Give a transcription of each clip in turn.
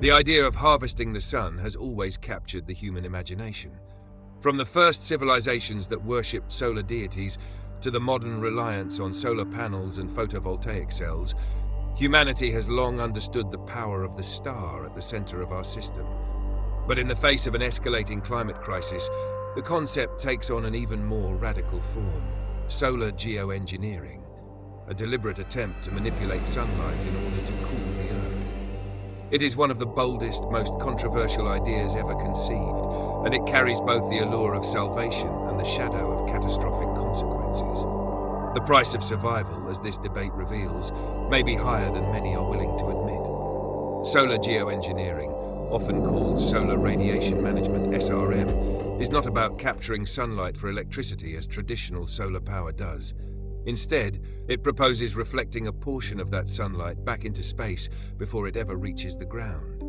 The idea of harvesting the sun has always captured the human imagination. From the first civilizations that worshipped solar deities to the modern reliance on solar panels and photovoltaic cells, humanity has long understood the power of the star at the center of our system. But in the face of an escalating climate crisis, the concept takes on an even more radical form: solar geoengineering, a deliberate attempt to manipulate sunlight in order to cool the Earth. It is one of the boldest, most controversial ideas ever conceived, and it carries both the allure of salvation and the shadow of catastrophic consequences. The price of survival, as this debate reveals, may be higher than many are willing to admit. Solar geoengineering, often called solar radiation management (SRM), is not about capturing sunlight for electricity as traditional solar power does. Instead, it proposes reflecting a portion of that sunlight back into space before it ever reaches the ground.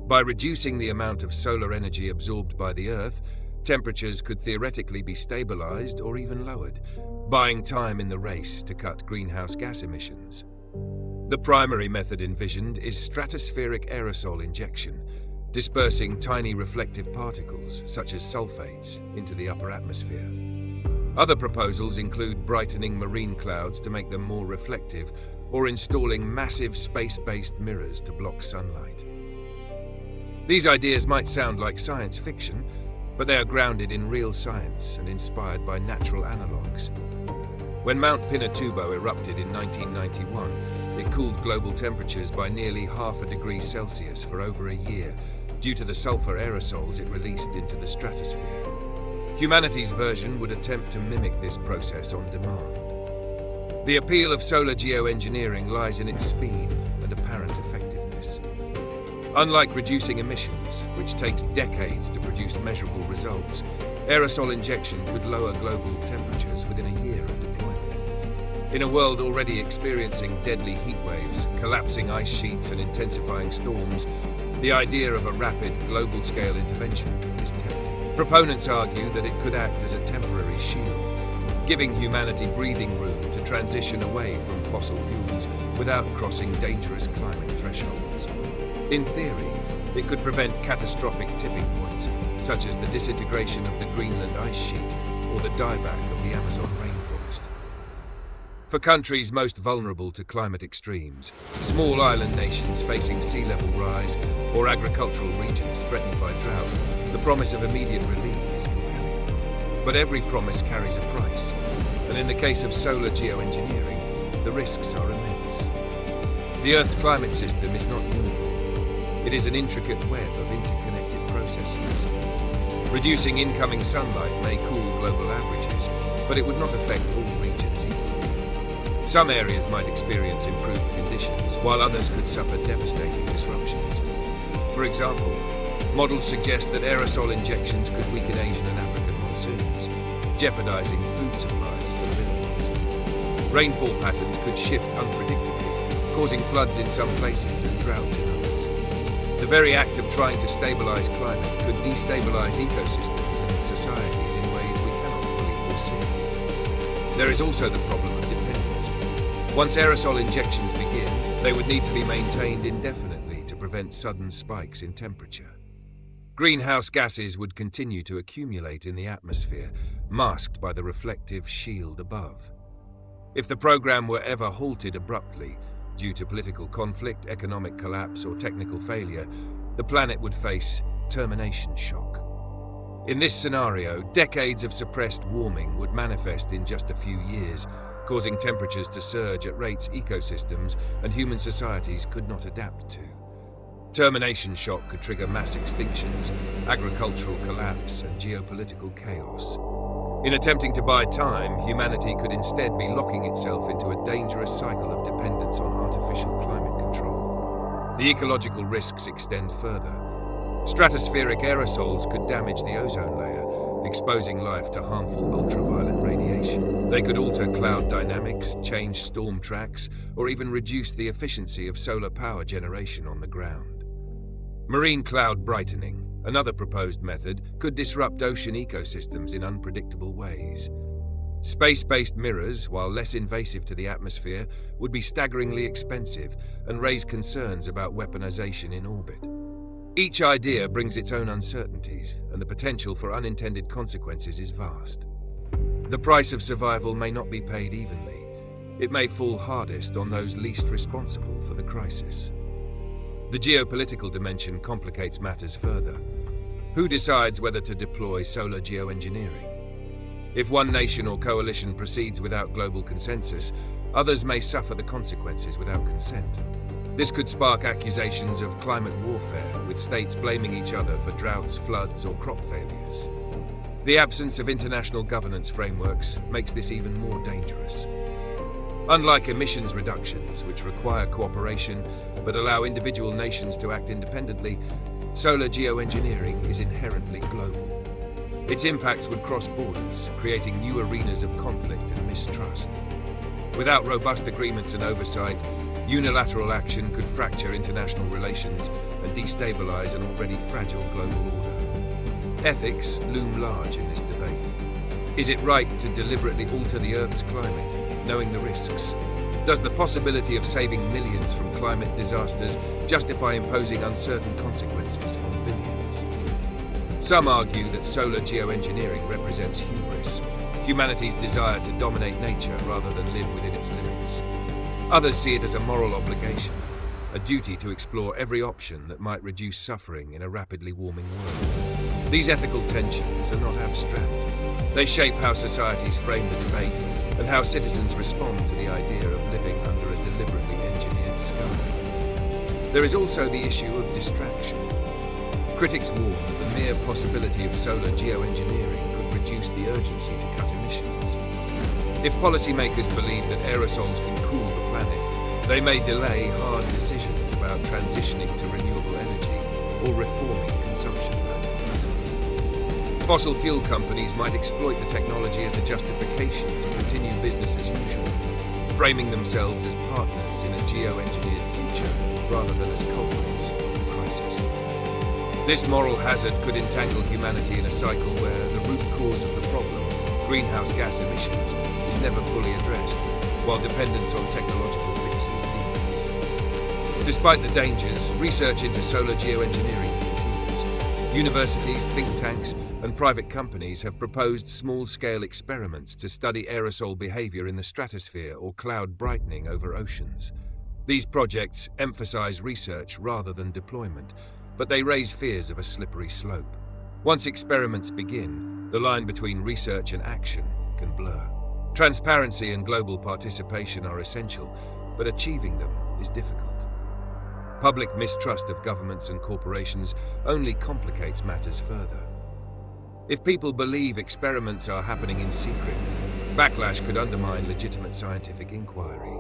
By reducing the amount of solar energy absorbed by the Earth, temperatures could theoretically be stabilized or even lowered, buying time in the race to cut greenhouse gas emissions. The primary method envisioned is stratospheric aerosol injection, dispersing tiny reflective particles, such as sulfates, into the upper atmosphere. Other proposals include brightening marine clouds to make them more reflective, or installing massive space-based mirrors to block sunlight. These ideas might sound like science fiction, but they are grounded in real science and inspired by natural analogues. When Mount Pinatubo erupted in 1991, it cooled global temperatures by nearly half a degree Celsius for over a year, due to the sulfur aerosols it released into the stratosphere. Humanity's version would attempt to mimic this process on demand. The appeal of solar geoengineering lies in its speed and apparent effectiveness. Unlike reducing emissions, which takes decades to produce measurable results, aerosol injection could lower global temperatures within a year of deployment. In a world already experiencing deadly heat waves, collapsing ice sheets, and intensifying storms, the idea of a rapid, global-scale intervention is tempting. Proponents argue that it could act as a temporary shield, giving humanity breathing room to transition away from fossil fuels without crossing dangerous climate thresholds. In theory, it could prevent catastrophic tipping points, such as the disintegration of the Greenland ice sheet or the dieback of the Amazon rainforest. For countries most vulnerable to climate extremes, small island nations facing sea level rise, or agricultural regions threatened by drought, the promise of immediate relief is compelling. But every promise carries a price, and in the case of solar geoengineering, the risks are immense. The Earth's climate system is not uniform. It is an intricate web of interconnected processes. Reducing incoming sunlight may cool global averages, but it would not affect all regions equally. Some areas might experience improved conditions, while others could suffer devastating disruptions. For example, models suggest that aerosol injections could weaken Asian and African monsoons, jeopardizing food supplies for millions. Rainfall patterns could shift unpredictably, causing floods in some places and droughts in others. The very act of trying to stabilize climate could destabilize ecosystems and societies in ways we cannot fully foresee. There is also the problem of dependence. Once aerosol injections begin, they would need to be maintained indefinitely to prevent sudden spikes in temperature. Greenhouse gases would continue to accumulate in the atmosphere, masked by the reflective shield above. If the program were ever halted abruptly, due to political conflict, economic collapse, or technical failure, the planet would face termination shock. In this scenario, decades of suppressed warming would manifest in just a few years, causing temperatures to surge at rates ecosystems and human societies could not adapt to. Termination shock could trigger mass extinctions, agricultural collapse, and geopolitical chaos. In attempting to buy time, humanity could instead be locking itself into a dangerous cycle of dependence on artificial climate control. The ecological risks extend further. Stratospheric aerosols could damage the ozone layer, exposing life to harmful ultraviolet radiation. They could alter cloud dynamics, change storm tracks, or even reduce the efficiency of solar power generation on the ground. Marine cloud brightening, another proposed method, could disrupt ocean ecosystems in unpredictable ways. Space-based mirrors, while less invasive to the atmosphere, would be staggeringly expensive and raise concerns about weaponization in orbit. Each idea brings its own uncertainties, and the potential for unintended consequences is vast. The price of survival may not be paid evenly. It may fall hardest on those least responsible for the crisis. The geopolitical dimension complicates matters further. Who decides whether to deploy solar geoengineering? If one nation or coalition proceeds without global consensus, others may suffer the consequences without consent. This could spark accusations of climate warfare, with states blaming each other for droughts, floods, or crop failures. The absence of international governance frameworks makes this even more dangerous. Unlike emissions reductions, which require cooperation but allow individual nations to act independently, solar geoengineering is inherently global. Its impacts would cross borders, creating new arenas of conflict and mistrust. Without robust agreements and oversight, unilateral action could fracture international relations and destabilize an already fragile global order. Ethics loom large in this debate. Is it right to deliberately alter the Earth's climate, knowing the risks? Does the possibility of saving millions from climate disasters justify imposing uncertain consequences on billions? Some argue that solar geoengineering represents hubris, humanity's desire to dominate nature rather than live within its limits. Others see it as a moral obligation, a duty to explore every option that might reduce suffering in a rapidly warming world. These ethical tensions are not abstract. They shape how societies frame the debate and how citizens respond to the idea of living under a deliberately engineered sky. There is also the issue of distraction. Critics warn that the mere possibility of solar geoengineering could reduce the urgency to cut emissions. If policymakers believe that aerosols can cool the planet, they may delay hard decisions about transitioning to renewable energy or reforming consumption patterns. Fossil fuel companies might exploit the technology as a justification to continue business as usual, framing themselves as partners in a geoengineered future rather than as culprits in the crisis. This moral hazard could entangle humanity in a cycle where the root cause of the problem, greenhouse gas emissions, is never fully addressed, while dependence on technological fixes deepens. Despite the dangers, research into solar geoengineering continues. Universities, think tanks, and private companies have proposed small-scale experiments to study aerosol behavior in the stratosphere or cloud brightening over oceans. These projects emphasize research rather than deployment, but they raise fears of a slippery slope. Once experiments begin, the line between research and action can blur. Transparency and global participation are essential, but achieving them is difficult. Public mistrust of governments and corporations only complicates matters further. If people believe experiments are happening in secret, backlash could undermine legitimate scientific inquiry.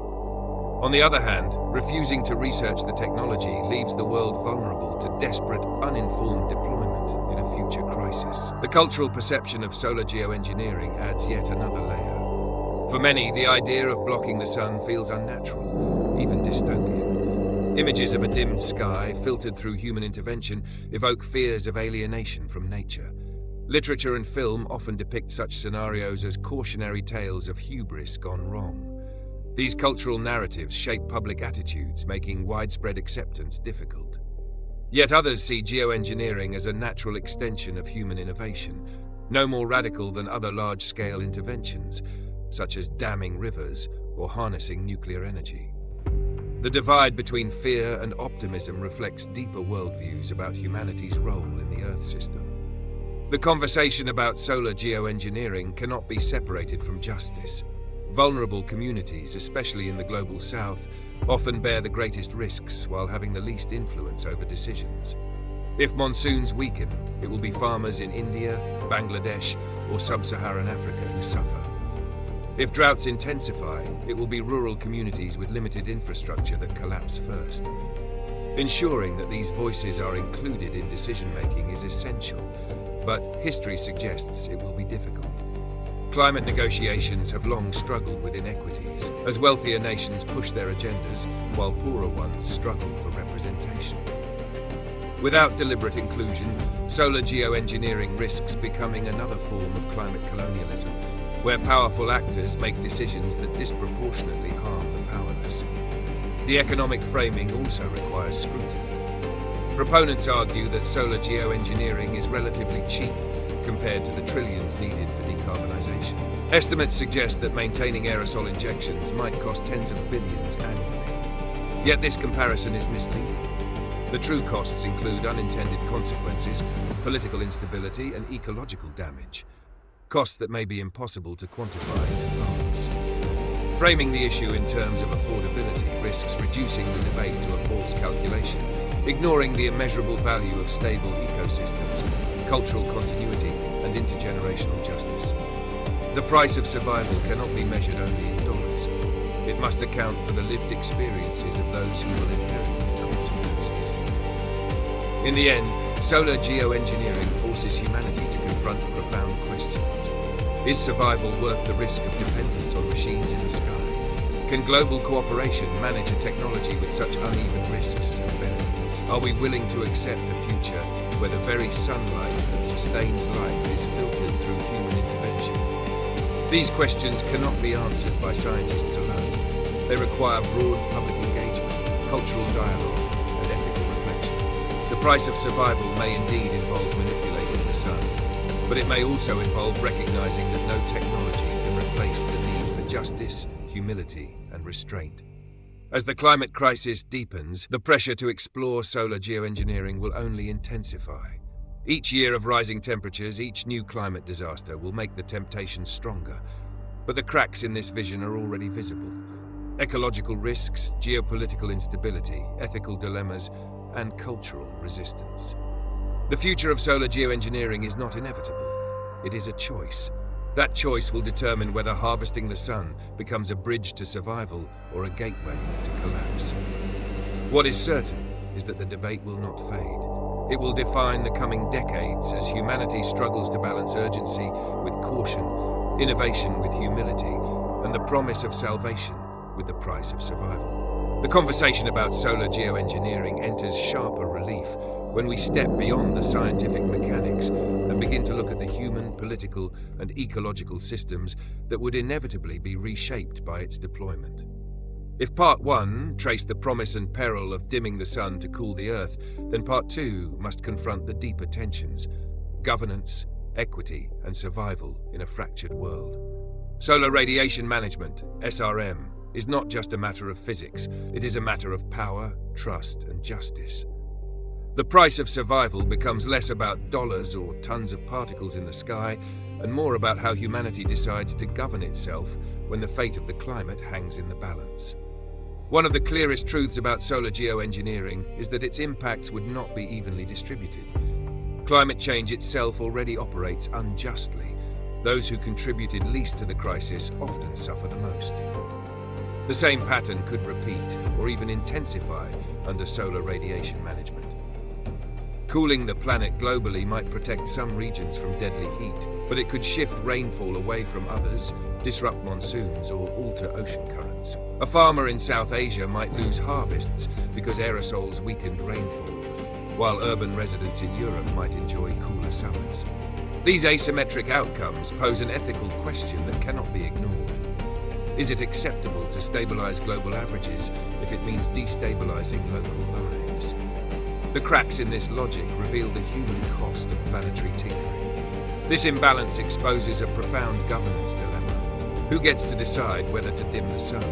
On the other hand, refusing to research the technology leaves the world vulnerable to desperate, uninformed deployment in a future crisis. The cultural perception of solar geoengineering adds yet another layer. For many, the idea of blocking the sun feels unnatural, even dystopian. Images of a dimmed sky, filtered through human intervention, evoke fears of alienation from nature. Literature and film often depict such scenarios as cautionary tales of hubris gone wrong. These cultural narratives shape public attitudes, making widespread acceptance difficult. Yet others see geoengineering as a natural extension of human innovation, no more radical than other large-scale interventions, such as damming rivers or harnessing nuclear energy. The divide between fear and optimism reflects deeper worldviews about humanity's role in the Earth system. The conversation about solar geoengineering cannot be separated from justice. Vulnerable communities, especially in the global south, often bear the greatest risks while having the least influence over decisions. If monsoons weaken, it will be farmers in India, Bangladesh, or sub-Saharan Africa who suffer. If droughts intensify, it will be rural communities with limited infrastructure that collapse first. Ensuring that these voices are included in decision-making is essential, but history suggests it will be difficult. Climate negotiations have long struggled with inequities, as wealthier nations push their agendas, while poorer ones struggle for representation. Without deliberate inclusion, solar geoengineering risks becoming another form of climate colonialism, where powerful actors make decisions that disproportionately harm the powerless. The economic framing also requires scrutiny. Proponents argue that solar geoengineering is relatively cheap compared to the trillions needed for decarbonization. Estimates suggest that maintaining aerosol injections might cost tens of billions annually. Yet this comparison is misleading. The true costs include unintended consequences, political instability, and ecological damage. Costs that may be impossible to quantify in advance. Framing the issue in terms of affordability risks reducing the debate to a false calculation, ignoring the immeasurable value of stable ecosystems, cultural continuity, and intergenerational justice. The price of survival cannot be measured only in dollars. It must account for the lived experiences of those who will inherit the consequences. In the end, solar geoengineering forces humanity to confront profound questions. Is survival worth the risk of dependence on machines in the sky? Can global cooperation manage a technology with such uneven risks and benefits? Are we willing to accept a future where the very sunlight that sustains life is filtered through human intervention? These questions cannot be answered by scientists alone. They require broad public engagement, cultural dialogue, and ethical reflection. The price of survival may indeed involve manipulating the sun, but it may also involve recognizing that no technology can replace the need for justice, humility, and restraint. As the climate crisis deepens, the pressure to explore solar geoengineering will only intensify. Each year of rising temperatures, each new climate disaster will make the temptation stronger, but the cracks in this vision are already visible. Ecological risks, geopolitical instability, ethical dilemmas, and cultural resistance. The future of solar geoengineering is not inevitable. It is a choice. That choice will determine whether harvesting the sun becomes a bridge to survival or a gateway to collapse. What is certain is that the debate will not fade. It will define the coming decades as humanity struggles to balance urgency with caution, innovation with humility, and the promise of salvation with the price of survival. The conversation about solar geoengineering enters sharper relief when we step beyond the scientific mechanics and begin to look at the human, political, and ecological systems that would inevitably be reshaped by its deployment. If Part 1 traced the promise and peril of dimming the sun to cool the Earth, then Part 2 must confront the deeper tensions: governance, equity, and survival in a fractured world. Solar radiation management, SRM, is not just a matter of physics, it is a matter of power, trust, and justice. The price of survival becomes less about dollars or tons of particles in the sky, and more about how humanity decides to govern itself when the fate of the climate hangs in the balance. One of the clearest truths about solar geoengineering is that its impacts would not be evenly distributed. Climate change itself already operates unjustly. Those who contributed least to the crisis often suffer the most. The same pattern could repeat or even intensify under solar radiation management. Cooling the planet globally might protect some regions from deadly heat, but it could shift rainfall away from others, disrupt monsoons, or alter ocean currents. A farmer in South Asia might lose harvests because aerosols weakened rainfall, while urban residents in Europe might enjoy cooler summers. These asymmetric outcomes pose an ethical question that cannot be ignored. Is it acceptable to stabilize global averages if it means destabilizing local lives? The cracks in this logic reveal the human cost of planetary tinkering. This imbalance exposes a profound governance dilemma. Who gets to decide whether to dim the sun?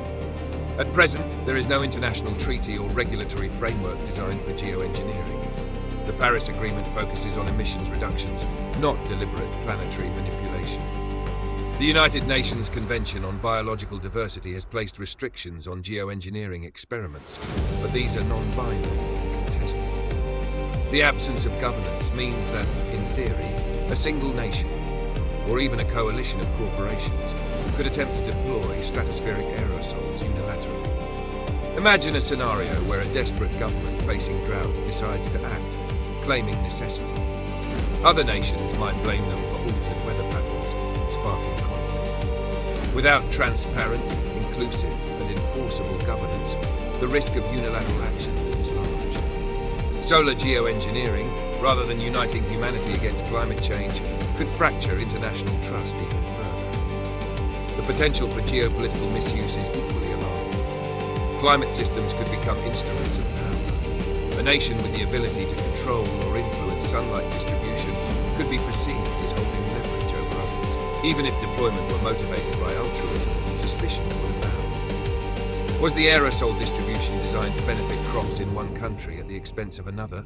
At present, there is no international treaty or regulatory framework designed for geoengineering. The Paris Agreement focuses on emissions reductions, not deliberate planetary manipulation. The United Nations Convention on Biological Diversity has placed restrictions on geoengineering experiments, but these are non-binding and contested. The absence of governance means that, in theory, a single nation, or even a coalition of corporations, could attempt to deploy stratospheric aerosols unilaterally. Imagine a scenario where a desperate government facing drought decides to act, claiming necessity. Other nations might blame them for altered weather patterns, sparking conflict. Without transparent, inclusive, and enforceable governance, the risk of unilateral action is large. Solar geoengineering, rather than uniting humanity against climate change, could fracture international trust even further. The potential for geopolitical misuse is equally alarming. Climate systems could become instruments of power. A nation with the ability to control or influence sunlight distribution could be perceived as holding leverage over others. Even if deployment were motivated by altruism, suspicions would abound. Was the aerosol distribution designed to benefit crops in one country at the expense of another?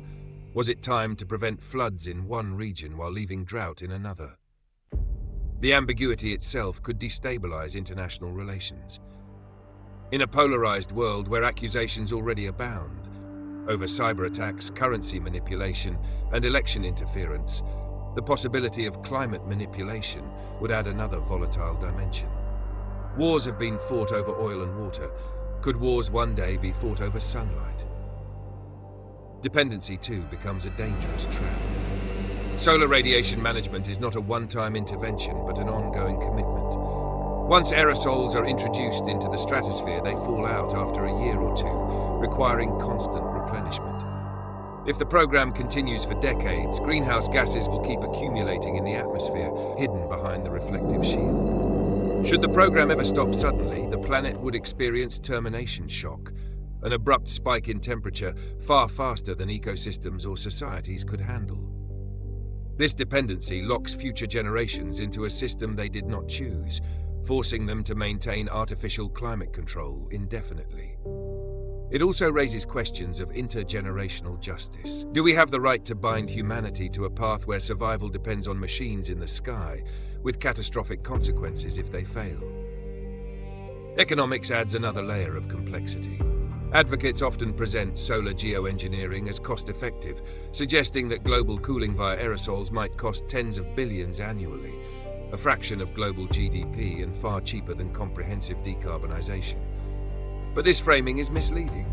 Was it timed to prevent floods in one region while leaving drought in another? The ambiguity itself could destabilize international relations. In a polarized world where accusations already abound over cyber attacks, currency manipulation, and election interference, the possibility of climate manipulation would add another volatile dimension. Wars have been fought over oil and water. Could wars one day be fought over sunlight? Dependency, too, becomes a dangerous trap. Solar radiation management is not a one-time intervention, but an ongoing commitment. Once aerosols are introduced into the stratosphere, they fall out after a year or two, requiring constant replenishment. If the program continues for decades, greenhouse gases will keep accumulating in the atmosphere, hidden behind the reflective shield. Should the program ever stop suddenly, the planet would experience termination shock, an abrupt spike in temperature far faster than ecosystems or societies could handle. This dependency locks future generations into a system they did not choose, forcing them to maintain artificial climate control indefinitely. It also raises questions of intergenerational justice. Do we have the right to bind humanity to a path where survival depends on machines in the sky, with catastrophic consequences if they fail? Economics adds another layer of complexity. Advocates often present solar geoengineering as cost-effective, suggesting that global cooling via aerosols might cost tens of billions annually, a fraction of global GDP and far cheaper than comprehensive decarbonization. But this framing is misleading.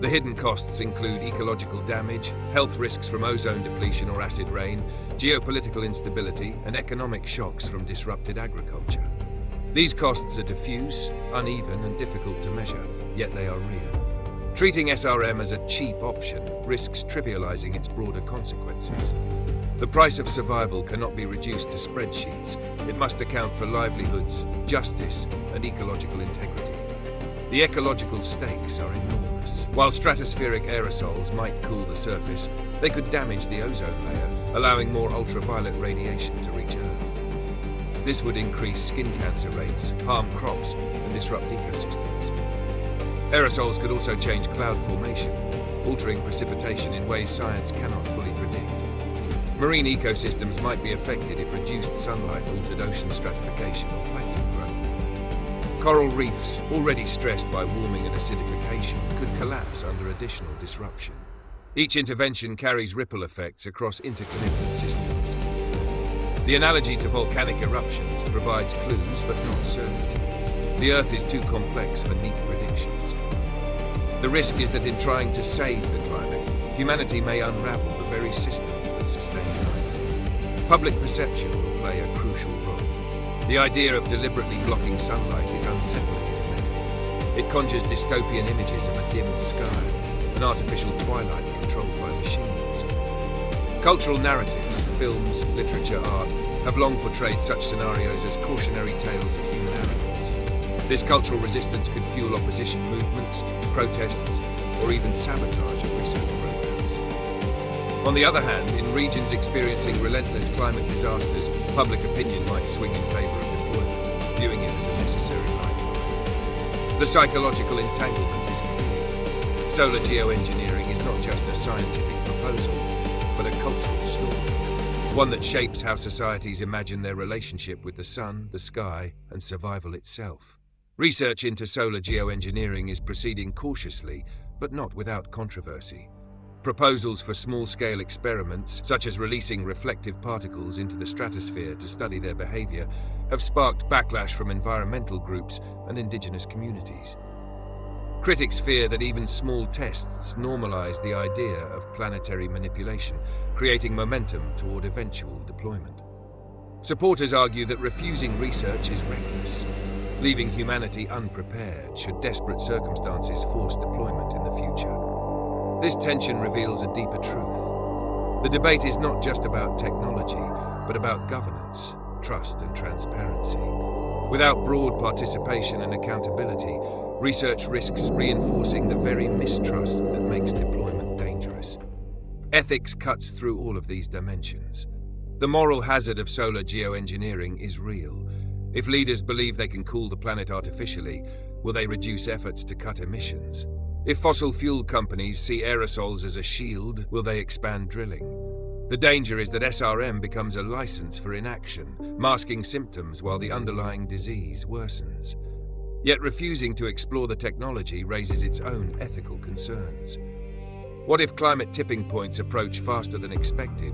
The hidden costs include ecological damage, health risks from ozone depletion or acid rain, geopolitical instability, and economic shocks from disrupted agriculture. These costs are diffuse, uneven, and difficult to measure, yet they are real. Treating SRM as a cheap option risks trivializing its broader consequences. The price of survival cannot be reduced to spreadsheets. It must account for livelihoods, justice, and ecological integrity. The ecological stakes are enormous. While stratospheric aerosols might cool the surface, they could damage the ozone layer, allowing more ultraviolet radiation to reach Earth. This would increase skin cancer rates, harm crops, and disrupt ecosystems. Aerosols could also change cloud formation, altering precipitation in ways science cannot fully predict. Marine ecosystems might be affected if reduced sunlight altered ocean stratification or plankton growth. Coral reefs, already stressed by warming and acidification, could collapse under additional disruption. Each intervention carries ripple effects across interconnected systems. The analogy to volcanic eruptions provides clues but not certainty. The Earth is too complex for neat predictions. The risk is that in trying to save the climate, humanity may unravel the very systems that sustain life. Public perception will play a crucial role. The idea of deliberately blocking sunlight is unsettling to many. It conjures dystopian images of a dimmed sky, an artificial twilight controlled by machines. Cultural narratives, films, literature, art, have long portrayed such scenarios as cautionary tales of human arrogance. This cultural resistance could fuel opposition movements, protests, or even sabotage of research programs. On the other hand, in regions experiencing relentless climate disasters, public opinion might swing in favor of deployment, viewing it as a necessary lifeline. The psychological entanglement is clear. Solar geoengineering is not just a scientific proposal, but a cultural story, one that shapes how societies imagine their relationship with the sun, the sky, and survival itself. Research into solar geoengineering is proceeding cautiously, but not without controversy. Proposals for small-scale experiments, such as releasing reflective particles into the stratosphere to study their behavior, have sparked backlash from environmental groups and indigenous communities. Critics fear that even small tests normalize the idea of planetary manipulation, creating momentum toward eventual deployment. Supporters argue that refusing research is reckless, leaving humanity unprepared should desperate circumstances force deployment in the future. This tension reveals a deeper truth. The debate is not just about technology, but about governance, trust, and transparency. Without broad participation and accountability, research risks reinforcing the very mistrust that makes deployment dangerous. dangerous. Ethics cuts through all of these dimensions. The moral hazard of solar geoengineering is real. If leaders believe they can cool the planet artificially, will they reduce efforts to cut emissions? If fossil fuel companies see aerosols as a shield, will they expand drilling? The danger is that SRM becomes a license for inaction, masking symptoms while the underlying disease worsens. Yet refusing to explore the technology raises its own ethical concerns. What if climate tipping points approach faster than expected,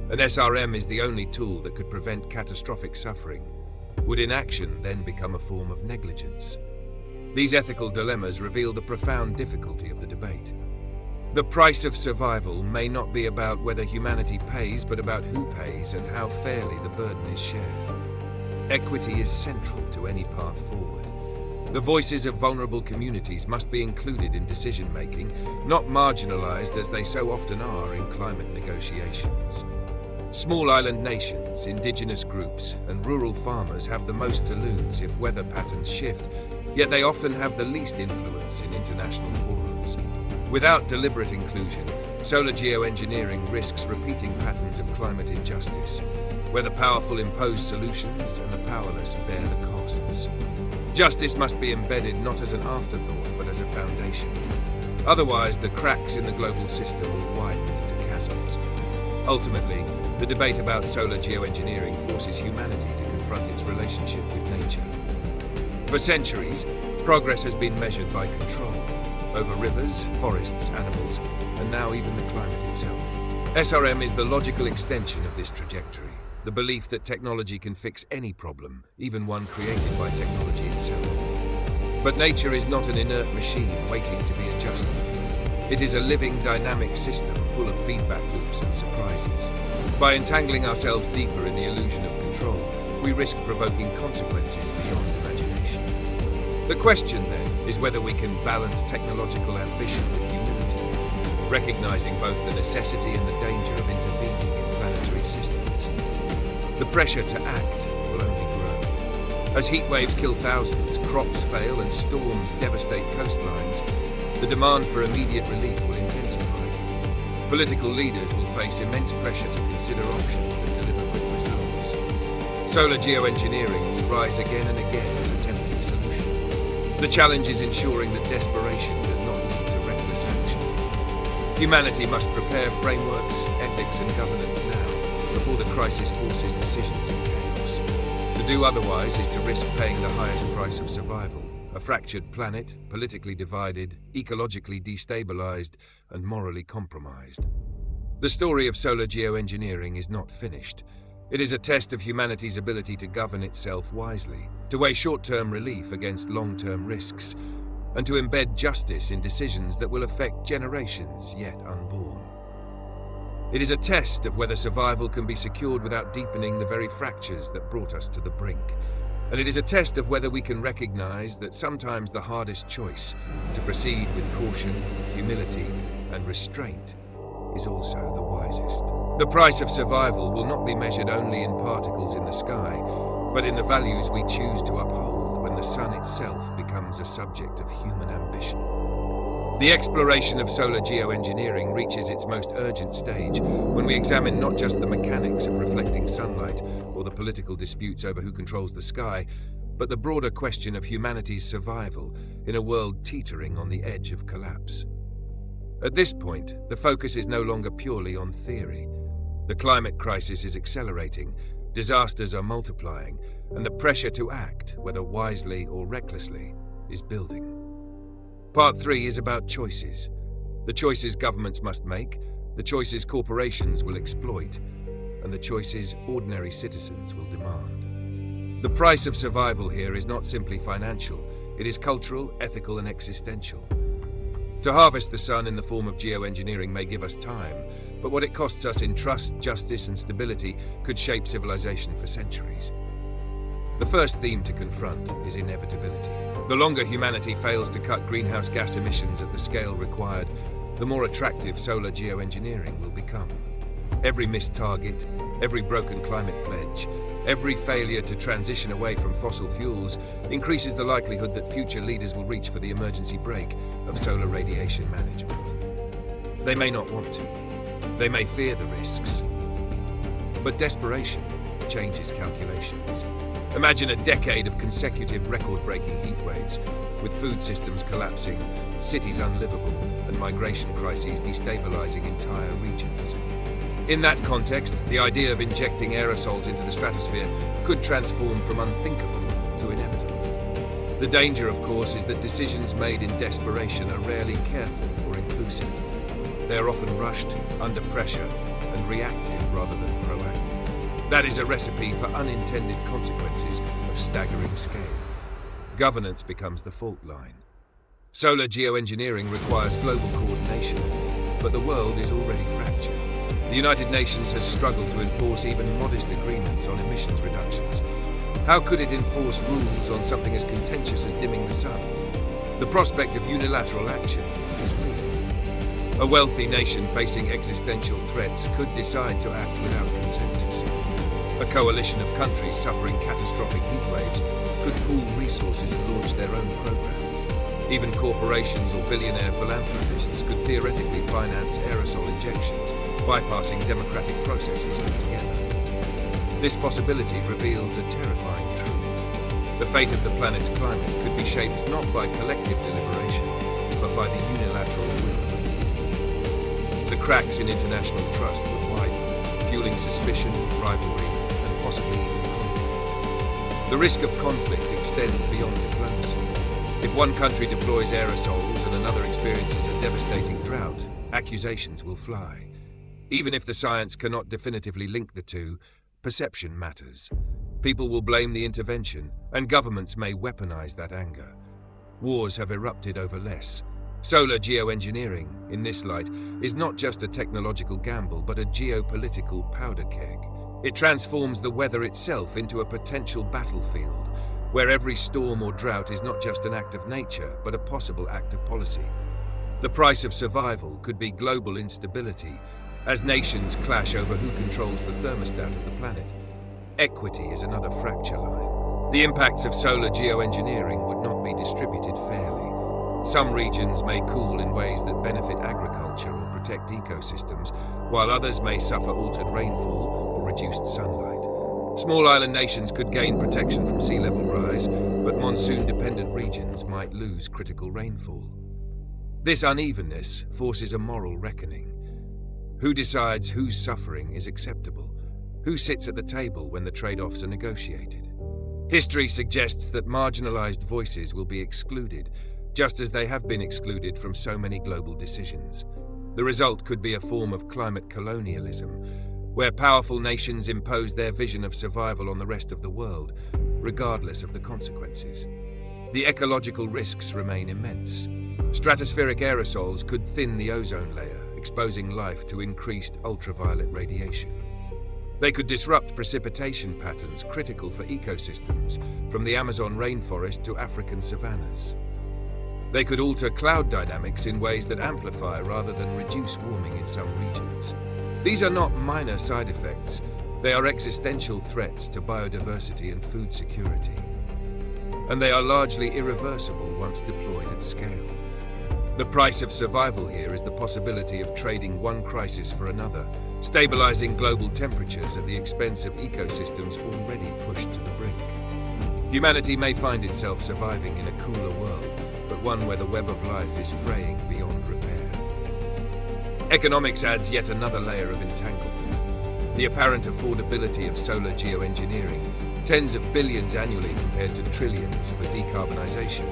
and SRM is the only tool that could prevent catastrophic suffering? Would inaction then become a form of negligence? These ethical dilemmas reveal the profound difficulty of the debate. The price of survival may not be about whether humanity pays, but about who pays and how fairly the burden is shared. Equity is central to any path forward. The voices of vulnerable communities must be included in decision-making, not marginalized as they so often are in climate negotiations. Small island nations, indigenous groups, and rural farmers have the most to lose if weather patterns shift, yet they often have the least influence in international forums. Without deliberate inclusion, solar geoengineering risks repeating patterns of climate injustice, where the powerful impose solutions and the powerless bear the costs. Justice must be embedded not as an afterthought, but as a foundation. Otherwise, the cracks in the global system will widen into chasms. Ultimately, the debate about solar geoengineering forces humanity to confront its relationship with nature. For centuries, progress has been measured by control over rivers, forests, animals, and now even the climate itself. SRM is the logical extension of this trajectory, the belief that technology can fix any problem, even one created by technology itself. But nature is not an inert machine waiting to be adjusted. It is a living, dynamic system full of feedback loops and surprises. By entangling ourselves deeper in the illusion of control, we risk provoking consequences beyond imagination. The question, then, is whether we can balance technological ambition with humility, recognizing both the necessity and the danger of intervening in planetary systems. The pressure to act will only grow. As heat waves kill thousands, crops fail, and storms devastate coastlines, the demand for immediate relief will intensify. Political leaders will face immense pressure to consider options that deliver quick results. Solar geoengineering will rise again and again as a tempting solution. The challenge is ensuring that desperation does not lead to reckless action. Humanity must prepare frameworks, ethics, and governance now, before the crisis forces decisions in chaos. To do otherwise is to risk paying the highest price of survival. A fractured planet, politically divided, ecologically destabilized, and morally compromised. The story of solar geoengineering is not finished. It is a test of humanity's ability to govern itself wisely, to weigh short-term relief against long-term risks, and to embed justice in decisions that will affect generations yet unborn. It is a test of whether survival can be secured without deepening the very fractures that brought us to the brink. And it is a test of whether we can recognize that sometimes the hardest choice, to proceed with caution, humility, and restraint, is also the wisest. The price of survival will not be measured only in particles in the sky, but in the values we choose to uphold when the sun itself becomes a subject of human ambition. The exploration of solar geoengineering reaches its most urgent stage when we examine not just the mechanics of reflecting sunlight or the political disputes over who controls the sky, but the broader question of humanity's survival in a world teetering on the edge of collapse. At this point, the focus is no longer purely on theory. The climate crisis is accelerating, disasters are multiplying, and the pressure to act, whether wisely or recklessly, is building. Part 3 is about choices. The choices governments must make, the choices corporations will exploit, and the choices ordinary citizens will demand. The price of survival here is not simply financial, it is cultural, ethical, and existential. To harvest the sun in the form of geoengineering may give us time, but what it costs us in trust, justice, and stability could shape civilization for centuries. The first theme to confront is inevitability. The longer humanity fails to cut greenhouse gas emissions at the scale required, the more attractive solar geoengineering will become. Every missed target, every broken climate pledge, every failure to transition away from fossil fuels increases the likelihood that future leaders will reach for the emergency brake of solar radiation management. They may not want to. They may fear the risks. But desperation changes calculations. Imagine a decade of consecutive record-breaking heat waves, with food systems collapsing, cities unlivable, and migration crises destabilizing entire regions. In that context, the idea of injecting aerosols into the stratosphere could transform from unthinkable to inevitable. The danger, of course, is that decisions made in desperation are rarely careful or inclusive. They are often rushed, under pressure, and reactive rather than proactive. That is a recipe for unintended consequences of staggering scale. Governance becomes the fault line. Solar geoengineering requires global coordination, but the world is already fractured. The United Nations has struggled to enforce even modest agreements on emissions reductions. How could it enforce rules on something as contentious as dimming the sun? The prospect of unilateral action is real. A wealthy nation facing existential threats could decide to act without consensus. A coalition of countries suffering catastrophic heat waves could pool resources and launch their own program. Even corporations or billionaire philanthropists could theoretically finance aerosol injections, bypassing democratic processes altogether. This possibility reveals a terrifying truth. The fate of the planet's climate could be shaped not by collective deliberation, but by the unilateral will of a few. The cracks in international trust would widen, fueling suspicion, rivalry, and possibly even conflict. The risk of conflict extends beyond diplomacy. If one country deploys aerosols and another experiences a devastating drought, accusations will fly. Even if the science cannot definitively link the two, perception matters. People will blame the intervention, and governments may weaponize that anger. Wars have erupted over less. Solar geoengineering, in this light, is not just a technological gamble, but a geopolitical powder keg. It transforms the weather itself into a potential battlefield, where every storm or drought is not just an act of nature, but a possible act of policy. The price of survival could be global instability, as nations clash over who controls the thermostat of the planet. Equity is another fracture line. The impacts of solar geoengineering would not be distributed fairly. Some regions may cool in ways that benefit agriculture or protect ecosystems, while others may suffer altered rainfall or reduced sunlight. Small island nations could gain protection from sea level rise, but monsoon-dependent regions might lose critical rainfall. This unevenness forces a moral reckoning. Who decides whose suffering is acceptable? Who sits at the table when the trade-offs are negotiated? History suggests that marginalized voices will be excluded, just as they have been excluded from so many global decisions. The result could be a form of climate colonialism, where powerful nations impose their vision of survival on the rest of the world, regardless of the consequences. The ecological risks remain immense. Stratospheric aerosols could thin the ozone layer, exposing life to increased ultraviolet radiation. They could disrupt precipitation patterns critical for ecosystems, from the Amazon rainforest to African savannas. They could alter cloud dynamics in ways that amplify rather than reduce warming in some regions. These are not minor side effects. They are existential threats to biodiversity and food security. And they are largely irreversible once deployed at scale. The price of survival here is the possibility of trading one crisis for another, stabilizing global temperatures at the expense of ecosystems already pushed to the brink. Humanity may find itself surviving in a cooler world, but one where the web of life is fraying beyond repair. Economics adds yet another layer of entanglement. The apparent affordability of solar geoengineering, tens of billions annually compared to trillions for decarbonization,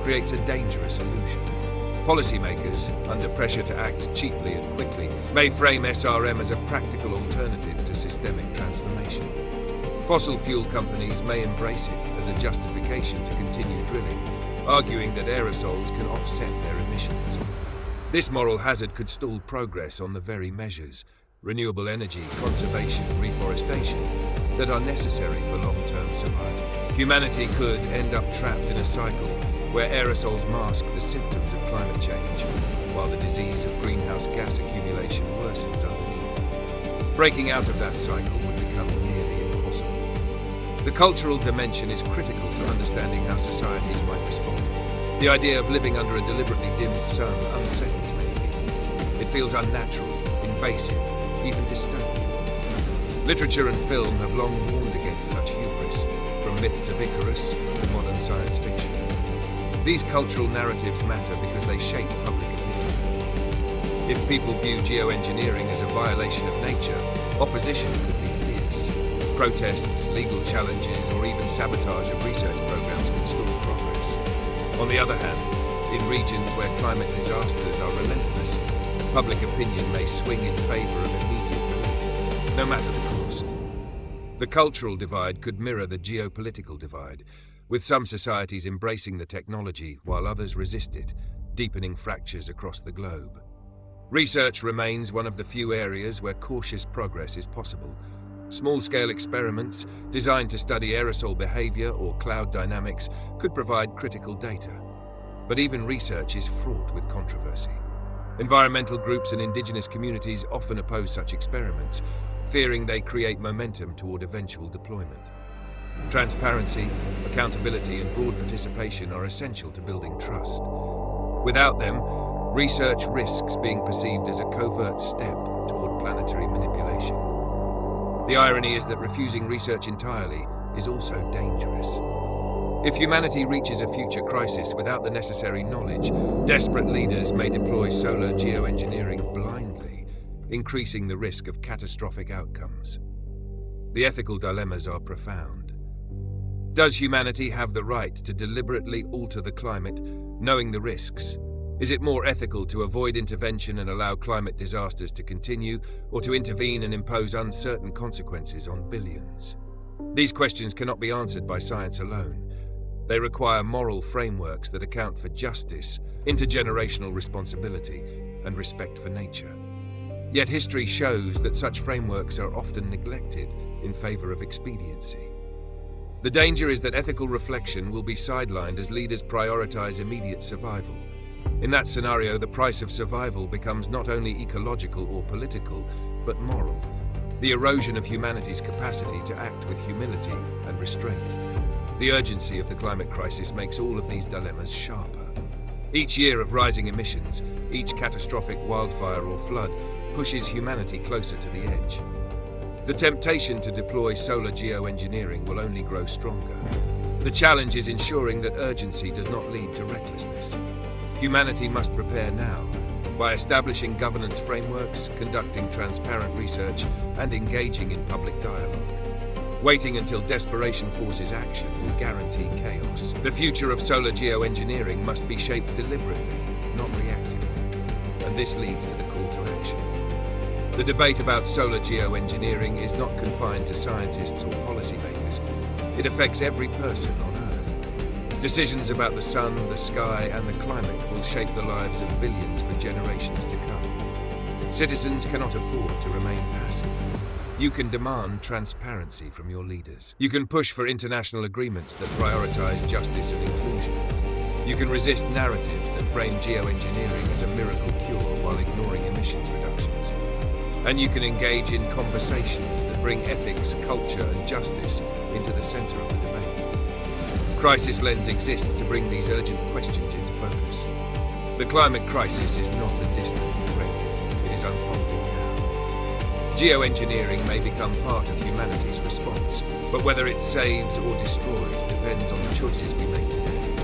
creates a dangerous illusion. Policymakers, under pressure to act cheaply and quickly, may frame SRM as a practical alternative to systemic transformation. Fossil fuel companies may embrace it as a justification to continue drilling, arguing that aerosols can offset their emissions. This moral hazard could stall progress on the very measures, renewable energy, conservation, reforestation, that are necessary for long-term survival. Humanity could end up trapped in a cycle where aerosols mask the symptoms of climate change, while the disease of greenhouse gas accumulation worsens underneath. Breaking out of that cycle would become nearly impossible. The cultural dimension is critical to understanding how societies might respond. The idea of living under a deliberately dimmed sun unsettles many people. It feels unnatural, invasive, even dystopian. Literature and film have long warned against such hubris, from myths of Icarus to modern science fiction. These cultural narratives matter because they shape public opinion. If people view geoengineering as a violation of nature, opposition could be fierce. Protests, legal challenges, or even sabotage of research programs can stall progress. On the other hand, in regions where climate disasters are relentless, public opinion may swing in favor of immediate relief, no matter the cost. The cultural divide could mirror the geopolitical divide, with some societies embracing the technology while others resist it, deepening fractures across the globe. Research remains one of the few areas where cautious progress is possible. Small-scale experiments designed to study aerosol behavior or cloud dynamics could provide critical data. But even research is fraught with controversy. Environmental groups and indigenous communities often oppose such experiments, fearing they create momentum toward eventual deployment. Transparency, accountability, and broad participation are essential to building trust. Without them, research risks being perceived as a covert step toward planetary manipulation. The irony is that refusing research entirely is also dangerous. If humanity reaches a future crisis without the necessary knowledge, desperate leaders may deploy solar geoengineering blindly, increasing the risk of catastrophic outcomes. The ethical dilemmas are profound. Does humanity have the right to deliberately alter the climate, knowing the risks? Is it more ethical to avoid intervention and allow climate disasters to continue, or to intervene and impose uncertain consequences on billions? These questions cannot be answered by science alone. They require moral frameworks that account for justice, intergenerational responsibility, and respect for nature. Yet history shows that such frameworks are often neglected in favor of expediency. The danger is that ethical reflection will be sidelined as leaders prioritize immediate survival. In that scenario, the price of survival becomes not only ecological or political, but moral. The erosion of humanity's capacity to act with humility and restraint. The urgency of the climate crisis makes all of these dilemmas sharper. Each year of rising emissions, each catastrophic wildfire or flood, pushes humanity closer to the edge. The temptation to deploy solar geoengineering will only grow stronger. The challenge is ensuring that urgency does not lead to recklessness. Humanity must prepare now, by establishing governance frameworks, conducting transparent research, and engaging in public dialogue. Waiting until desperation forces action will guarantee chaos. The future of solar geoengineering must be shaped deliberately, not reactively. And this leads to the call to action. The debate about solar geoengineering is not confined to scientists or policymakers. It affects every person on Earth. Decisions about the sun, the sky, and the climate will shape the lives of billions for generations to come. Citizens cannot afford to remain passive. You can demand transparency from your leaders. You can push for international agreements that prioritize justice and inclusion. You can resist narratives that frame geoengineering as a miracle cure while ignoring emissions reductions. And you can engage in conversations that bring ethics, culture, and justice into the center of the debate. Crisis Lens exists to bring these urgent questions into focus. The climate crisis is not a distant threat. It is unfolding now. Geoengineering may become part of humanity's response, but whether it saves or destroys depends on the choices we make today.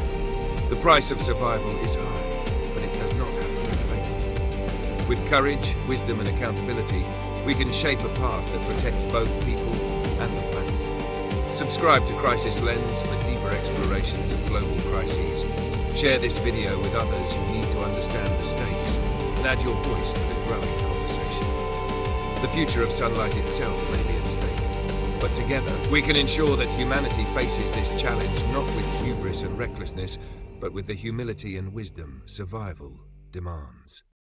The price of survival is high, but it does not have to be fatal. With courage, wisdom, and accountability, we can shape a path that protects both people and the planet. Subscribe to Crisis Lens for deeper explorations of global crises. Share this video with others who need to understand the stakes, and add your voice to the growing conversation. The future of sunlight itself may be at stake, but together we can ensure that humanity faces this challenge not with hubris and recklessness, but with the humility and wisdom survival demands.